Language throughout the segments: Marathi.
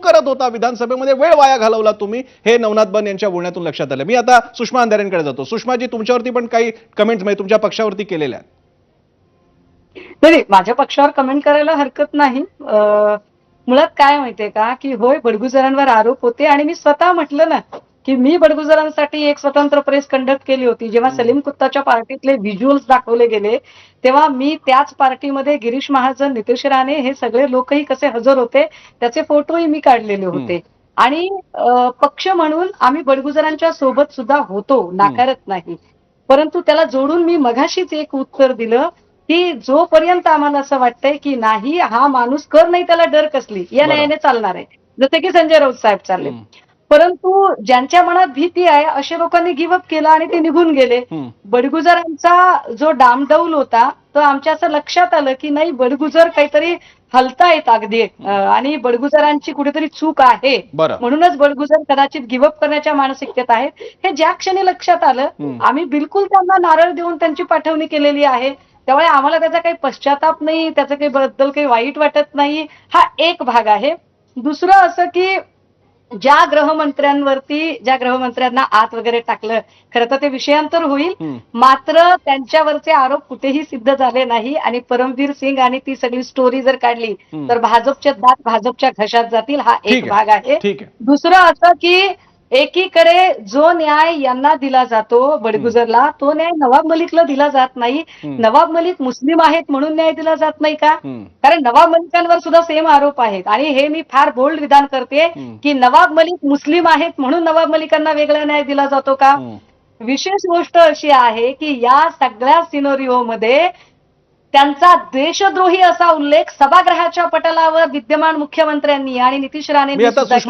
करत होता विधानसभेमध्ये, वेळ वाया घालवला तुम्ही, हे नवनाथ बन यांच्या बोलण्यातून लक्षात आलं. मी आता सुषमा अंधारेंकडे जातो. सुषमाजी, तुमच्यावरती पण काही कमेंट्स म्हणजे तुमच्या पक्षावरती केलेल्या आहेत. नाही, माझ्या पक्षावर कमेंट करायला हरकत नाही. मुळात काय माहितीये का, की होय बडगुजरांवर आरोप होते आणि मी स्वतः म्हटलं ना की मी बडगुजरांसाठी एक स्वतंत्र प्रेस कंडक्ट केली होती. जेव्हा सलीम कुत्ताच्या पार्टीतले व्हिज्युअल्स दाखवले गेले तेव्हा मी त्याच पार्टीमध्ये गिरीश महाजन, नितेश राणे हे सगळे लोकही कसे हजर होते त्याचे फोटोही मी काढलेले होते. आणि पक्ष म्हणून आम्ही बडगुजरांच्या सोबत सुद्धा होतो, नाकारत नाही. परंतु त्याला जोडून मी मघाशीच एक उत्तर दिलं की जोपर्यंत आम्हाला असं वाटतंय की नाही हा माणूस कर नाही त्याला डर कसली या न्यायाने चालणार आहे, जसे की संजय राऊत साहेब चालले. परंतु ज्यांच्या मनात भीती आहे अशा लोकांनी गिव्हअप केलं आणि ते निघून गेले. बडगुजरांचा जो डामडौल होता तो आमच्या असं लक्षात आलं की नाही बडगुजर काहीतरी हलतायत अगदी आणि बडगुजरांची कुठेतरी चूक आहे, म्हणूनच बडगुजर कदाचित गिव्हअप करण्याच्या मानसिकतेत आहेत. हे ज्या क्षणी लक्षात आलं आम्ही बिलकुल त्यांना नारळ देऊन त्यांची पाठवणी केलेली आहे. त्यामुळे आम्हाला त्याचा काही पश्चाताप नाही, त्याचं काही बद्दल काही वाईट वाटत नाही. हा एक भाग आहे. दुसरं असं की ज्या गृहमंत्र्यांना आत वगैरे टाकलं, खरं तर ते विषयांतर होईल, मात्र त्यांच्यावरचे आरोप कुठेही सिद्ध झाले नाही. आणि परमवीर सिंग आणि ती सगळी स्टोरी जर काढली तर भाजपचे दात भाजपच्या घशात जातील. हा एक भाग आहे. दुसरं असं की एकीकडे जो न्याय यांना दिला जातो बडगुजरला तो न्याय नवाब मलिकला दिला जात नाही. नवाब मलिक मुस्लिम आहेत म्हणून न्याय दिला जात नाही का? कारण नवाब मलिकांवर सुद्धा सेम आरोप आहेत. आणि हे मी फार बोल्ड विधान करते की नवाब मलिक मुस्लिम आहेत म्हणून नवाब मलिकांना वेगळा न्याय दिला जातो का? विशेष गोष्ट अशी आहे की या सगळ्या सिनोरिओमध्ये त्यांचा देशद्रोही असा उल्लेख सभागृहाच्या पटलावर विद्यमान मुख्यमंत्र्यांनी आणि नितीश राणेंनी सुद्धा केला.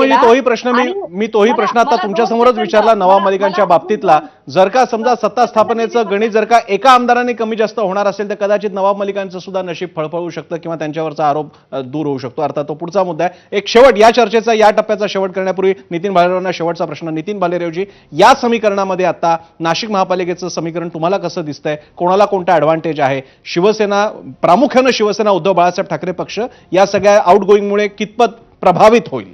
मी तोही प्रश्न आता तुमच्या समोरच विचारला नवाब मलिकांच्या बाबतीतला. जर का समजा सत्ता स्थापनेचं गणित जर का एका आमदाराने कमी जास्त होणार असेल तर कदाचित नवाब मलिकांचं सुद्धा नशीब फळफळू शकतं किंवा त्यांच्यावरचा आरोप दूर होऊ शकतो. अर्थात तो पुढचा मुद्दा आहे. एक शेवट या चर्चेचा, या टप्प्याचा शेवट करण्यापूर्वी नितीन भालेरावांना शेवटचा प्रश्न. नितीन भालेरावजी, या समीकरणामध्ये आता नाशिक महापालिकेचं समीकरण तुम्हाला कसं दिसतंय? कोणाला कोणता ऍडव्हान्टेज आहे? शिवसेना, प्रामुख्यानं शिवसेना उद्धव बाळासाहेब ठाकरे पक्ष या सगळ्या आउटगोईंगमुळे कितपत प्रभावित होईल?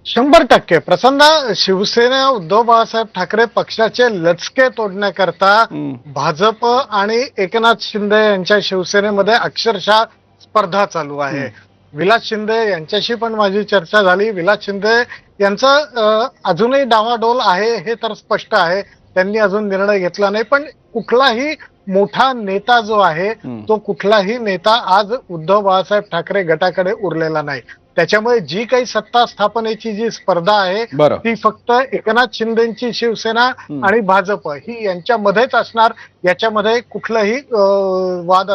100% प्रसन्न. शिवसेना उद्धव बाळासाहेब ठाकरे पक्षाचे लचके तोडण्याकरता भाजप आणि एकनाथ शिंदे यांच्या शिवसेनेमध्ये अक्षरशः स्पर्धा चालू आहे. विलास शिंदे यांच्याशी पण माझी चर्चा झाली. विलास शिंदे यांचं अजूनही डावाडोल आहे हे तर स्पष्ट आहे. त्यांनी अजून निर्णय घेतला नाही. पण कुठलाही मोठा नेता जो आहे तो कुठलाही नेता आज उद्धव बाळासाहेब ठाकरे गटाकडे उरलेला नाही. त्याच्यामुळे जी काही सत्ता स्थापनेची जी स्पर्धा आहे ती फक्त एकनाथ शिंदेची शिवसेना आणि भाजप ही यांच्यामध्येच असणार. याच्यामध्ये कुठलाही वाद